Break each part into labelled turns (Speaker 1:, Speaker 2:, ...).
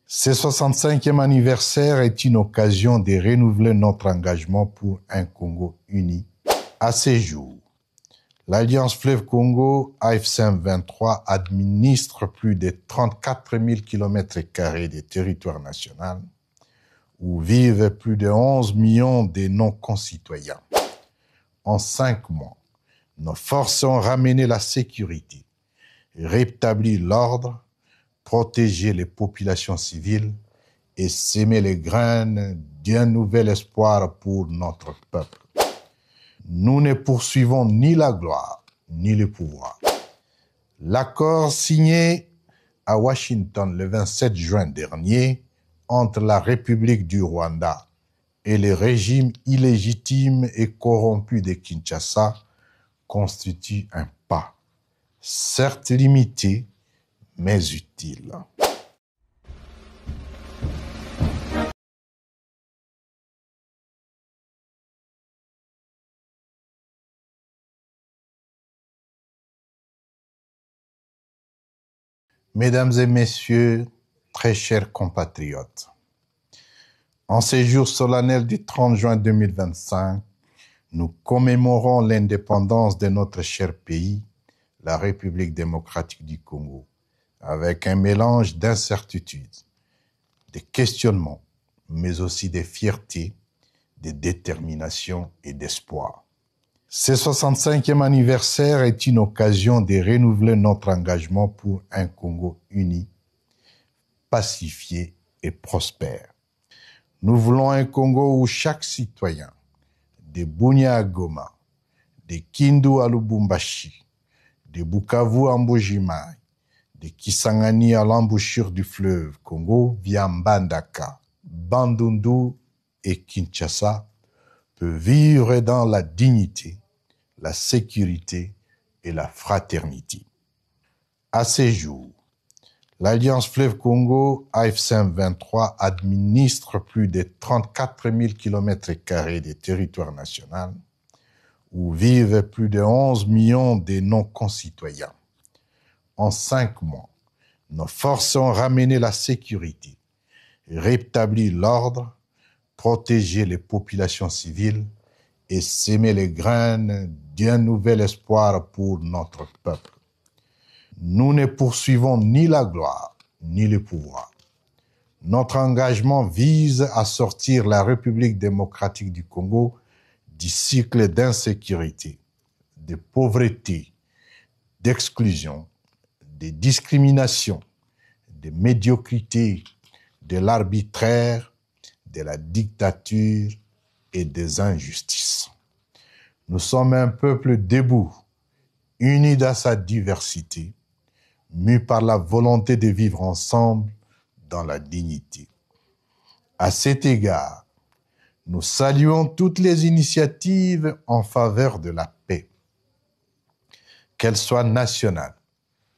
Speaker 1: Ce 65e anniversaire est une occasion de renouveler notre engagement pour un Congo uni. À ces jours, l'Alliance Fleuve Congo AFC-M23 administre plus de 34 000 km² de territoire national où vivent plus de 11 millions de non-concitoyens. En 5 mois, nos forces ont ramené la sécurité, rétabli l'ordre, protégé les populations civiles et sémé les graines d'un nouvel espoir pour notre peuple. Nous ne poursuivons ni la gloire, ni le pouvoir. L'accord signé à Washington le 27 juin dernier entre la République du Rwanda et le régime illégitime et corrompu de Kinshasa constitue un pas, certes limité, mais utile. Mesdames et messieurs, très chers compatriotes, en ces jours solennels du 30 juin 2025, nous commémorons l'indépendance de notre cher pays, la République démocratique du Congo, avec un mélange d'incertitudes, de questionnements, mais aussi de fierté, de détermination et d'espoir. Ce 65e anniversaire est une occasion de renouveler notre engagement pour un Congo uni, pacifié et prospère. Nous voulons un Congo où chaque citoyen, de Bunia à Goma, de Kindu à Lubumbashi, de Bukavu à Mbujimai, de Kisangani à l'embouchure du fleuve Congo via Mbandaka, Bandundu et Kinshasa, peut vivre dans la dignité, la sécurité et la fraternité. À ces jours, l'Alliance Fleuve Congo AFC-M23 administre plus de 34 000 km² de territoire national où vivent plus de 11 millions de non-concitoyens. En 5 mois, nos forces ont ramené la sécurité, rétabli l'ordre, protégé les populations civiles et sémé les graines d'un nouvel espoir pour notre peuple. Nous ne poursuivons ni la gloire, ni le pouvoir. Notre engagement vise à sortir la République démocratique du Congo du cycle d'insécurité, de pauvreté, d'exclusion, de discrimination, de médiocrité, de l'arbitraire, de la dictature et des injustices. Nous sommes un peuple debout, uni dans sa diversité, mu par la volonté de vivre ensemble dans la dignité. À cet égard, nous saluons toutes les initiatives en faveur de la paix, qu'elles soient nationales,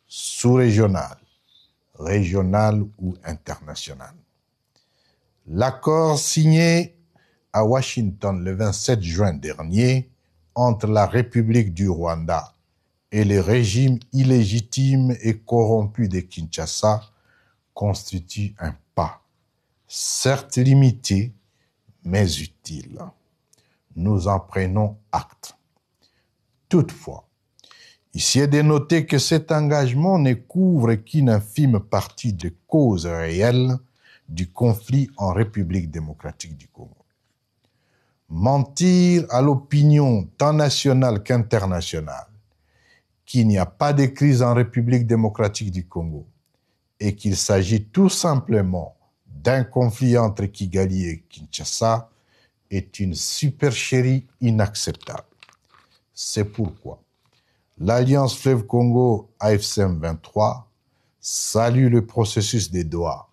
Speaker 1: sous-régionales, régionales ou internationales. L'accord signé à Washington le 27 juin dernier entre la République du Rwanda et le régime illégitime et corrompu de Kinshasa constitue un pas, certes limité, mais utile. Nous en prenons acte. Toutefois, ici est de noter que cet engagement ne couvre qu'une infime partie des causes réelles du conflit en République démocratique du Congo. Mentir à l'opinion tant nationale qu'internationale qu'il n'y a pas de crise en République démocratique du Congo et qu'il s'agit tout simplement d'un conflit entre Kigali et Kinshasa est une supercherie inacceptable. C'est pourquoi l'Alliance Fleuve Congo AFC-M23 salue le processus de Doha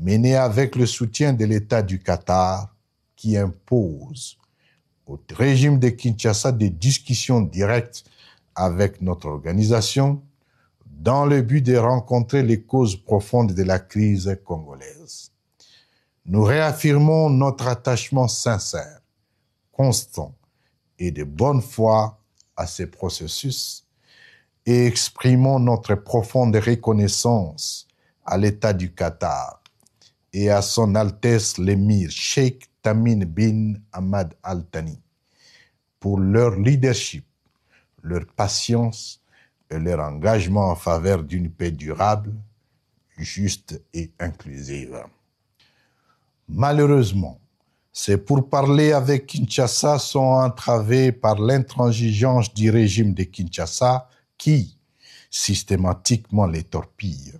Speaker 1: mené avec le soutien de l'État du Qatar qui impose au régime de Kinshasa des discussions directes avec notre organisation dans le but de rencontrer les causes profondes de la crise congolaise. Nous réaffirmons notre attachement sincère, constant et de bonne foi à ces processus et exprimons notre profonde reconnaissance à l'État du Qatar et à son Altesse l'émir Sheikh Tamim bin Hamad Al Thani pour leur leadership, leur patience et leur engagement en faveur d'une paix durable, juste et inclusive. Malheureusement, ces pourparlers avec Kinshasa sont entravés par l'intransigeance du régime de Kinshasa qui, systématiquement, les torpille.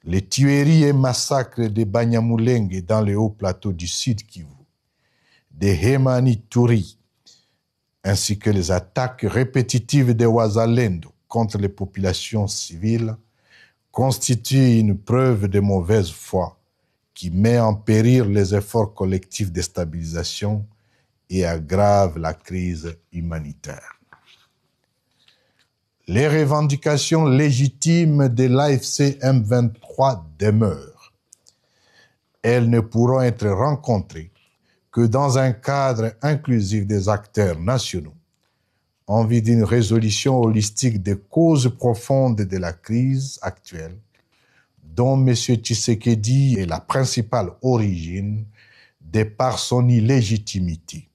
Speaker 1: Les tueries et massacres de Banyamulenge dans le haut plateau du Sud Kivu, de Hemani Touri, ainsi que les attaques répétitives de Wazalendo contre les populations civiles constituent une preuve de mauvaise foi qui met en péril les efforts collectifs de stabilisation et aggrave la crise humanitaire. Les revendications légitimes de l'AFC M23 demeurent. Elles ne pourront être rencontrées que dans un cadre inclusif des acteurs nationaux, en vue d'une résolution holistique des causes profondes de la crise actuelle, dont M. Tshisekedi est la principale origine, de par son illégitimité,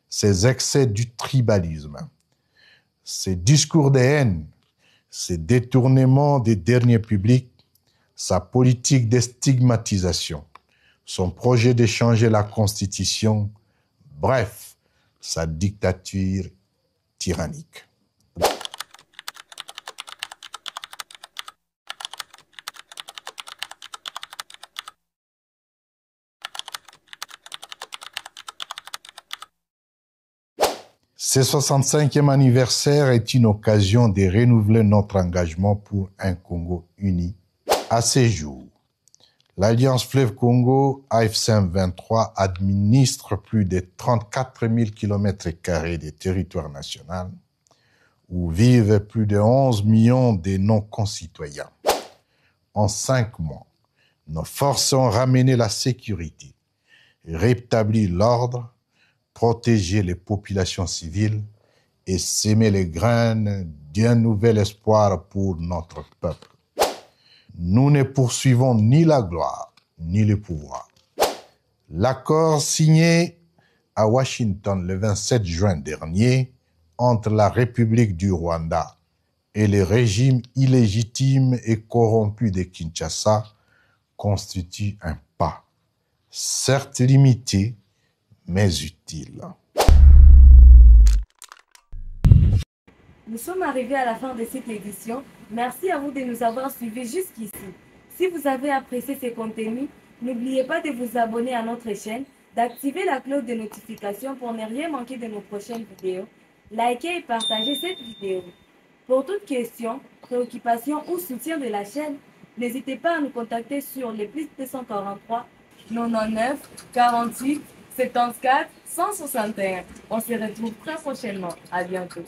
Speaker 1: ses excès du tribalisme, ses discours de haine, ses détournements des derniers publics, sa politique de stigmatisation, son projet de changer la Constitution, bref, sa dictature tyrannique. Ce 65e anniversaire est une occasion de renouveler notre engagement pour un Congo uni. À ces jours, l'Alliance Fleuve Congo, AFC M23, administre plus de 34 000 km² de territoire national, où vivent plus de 11 millions de non-concitoyens. En 5 mois, nos forces ont ramené la sécurité, rétabli l'ordre, protégé les populations civiles et sémé les graines d'un nouvel espoir pour notre peuple. Nous ne poursuivons ni la gloire, ni le pouvoir. L'accord signé à Washington le 27 juin dernier entre la République du Rwanda et le régime illégitime et corrompu de Kinshasa constitue un pas, certes limité, mais utile.
Speaker 2: Nous sommes arrivés à la fin de cette édition. Merci à vous de nous avoir suivis jusqu'ici. Si vous avez apprécié ces contenus, n'oubliez pas de vous abonner à notre chaîne, d'activer la cloche de notification pour ne rien manquer de nos prochaines vidéos. Likez et partagez cette vidéo. Pour toute question, préoccupation ou soutien de la chaîne, n'hésitez pas à nous contacter sur le +243 99 48 74 161. On se retrouve très prochainement. À bientôt.